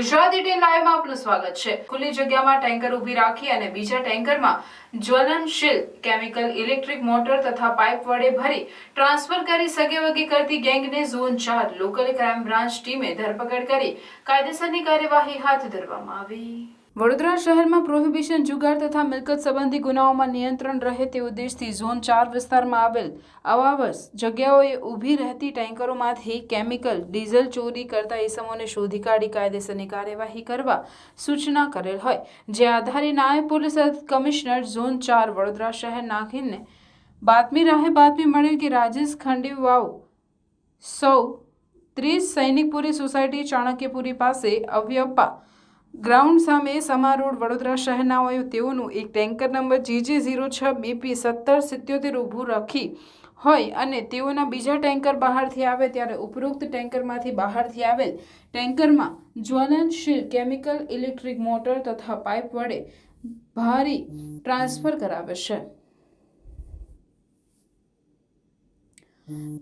Gujarati day લાઈવમાં આપનું સ્વાગત છે। ખુલ્લી જગ્યામાં ટેન્કર ઊભી રાખી અને બીજા ટેન્કરમાં જ્વલનશીલ કેમિકલ ઇલેક્ટ્રિક મોટર તથા પાઇપ વડે ભરી ટ્રાન્સફર કરી સગેવગે કરતી ગેંગને ઝોન 4 લોકલ ક્રાઇમ બ્રાન્ચ ટીમે ધરપકડ કરી કાયદેસરની કાર્યવાહી હાથ ધરવામાં આવી। વડોદરા શહેરમાં પ્રોહિબિશન જુગાર તથા મિલકત સંબંધી ગુનાઓમાં નિયંત્રણ રહે તે ઉદ્દેશથી ઝોન 4 વિસ્તારમાં આવેલ અવાવસ જગ્યાઓએ ઊભી રહેતી ટેન્કરોમાંથી કેમિકલ ડીઝલ ચોરી કરતા ઇસમોને શોધી કાઢી કાયદેસરની કાર્યવાહી કરવા સૂચના કરેલ હોય, જે આધારે નાયબ પોલીસ કમિશનર ઝોન 4 વડોદરા શહેર નાખીને બાતમી મળેલ કે રાજેશ ખંડેવાવ સૌ 30 સૈનિકપુરી સોસાયટી ચાણક્યપુરી પાસે અવ્યપ્પા ગ્રાઉન્ડ સામે સમા રોડ વડોદરા શહેરના હોય તેઓનું એક ટેન્કર નંબર GJ06 BP 1777 ઊભું રાખી હોય અને તેઓના બીજા ટેન્કર બહારથી આવે ત્યારે ઉપરોક્ત ટેન્કરમાંથી બહારથી આવેલ ટેન્કરમાં જ્વલનશીલ કેમિકલ ઇલેક્ટ્રિક મોટર તથા પાઇપ વડે ભારી ટ્રાન્સફર કરાવે છે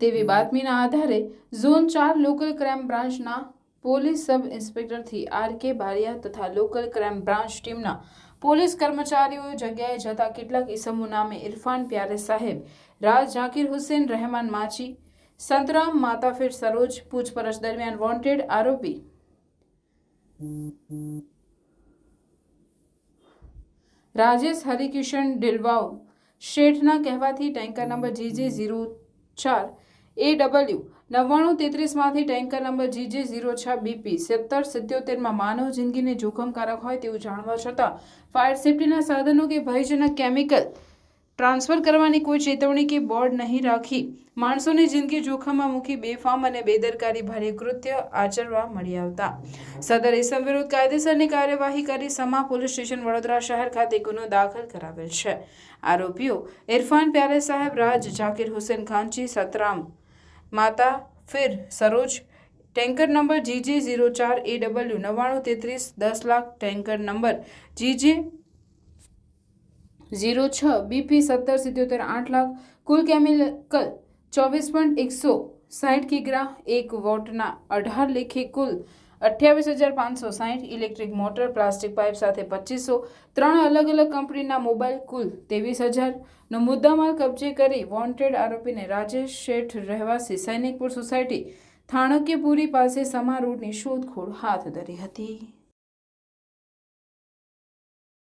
તેવી બાતમીના આધારે ઝોન 4 લોકલ ક્રાઇમ બ્રાન્ચના પોલીસ સબ ઇન્સ્પેક્ટરથી RK બારિયા તથા લોકલ ક્રાઇમ બ્રાન્ચ ટીમના પોલીસ કર્મચારીઓ જગ્યાએ જતા કેટલાક ઇસમો નામે ઇરફાન પ્યારે સાહેબ, રાજ ઝાકીર હુસેન, રહેમાન માચી, સંતરામ માતાફેર સરોજ પૂછપરછ દરમિયાન વોન્ટેડ આરોપી રાજેશ હરિકિશન ડિલવાવ શેઠના કહેવાથી ટેન્કર નંબર GJ04 AW 9933 માંથી ટેન્કર નંબર GJ06 BP 1777 માં માનવ જિંદગીને જોખમકારક હોય તેવું જાણવા છતાં ફાયર સેફ્ટીના સાધનો કે ભયજનક કેમિકલ ટ્રાન્સફર કરવાની કોઈ ચેતવણી કે બોર્ડ નહીં રાખી માણસોની જિંદગી જોખમમાં મૂકી બેફામ અને બેદરકારી ભરી કૃત્ય આચરવા મળી આવતા સદર ઇસમ વિરુદ્ધ કાયદેસરની કાર્યવાહી કરી સમા પોલીસ સ્ટેશન વડોદરા શહેર ખાતે ગુનો દાખલ કરાવેલ છે। આરોપીઓ ઇરફાન પ્યારે સાહેબ, રાજ ઝાકીર હુસેન ખાંચી, સતરામ માતા ફિર Saroj, tanker number GJ04 AW 9933 10 lakh, tanker number GJ06 BP 1777 8 lakh, કુલ કેમિકલ 24.160 કિગ્રા, 1 વોટના 18 લેખે કુલ 28,560, ઇલેક્ટ્રિક મોટર, પ્લાસ્ટિક પાઇપ સાથે 2500, 3 અલગ અલગ કંપનીના મોબાઈલ કુલ 23,000નો મુદ્દામાલ કબજે કરી વોન્ટેડ આરોપીને રાજેશ શેઠ રહેવાસી સૈનિકપુર સોસાયટી ચાણક્યપુરી પાસે સમા રોડની શોધખોળ હાથ ધરી હતી।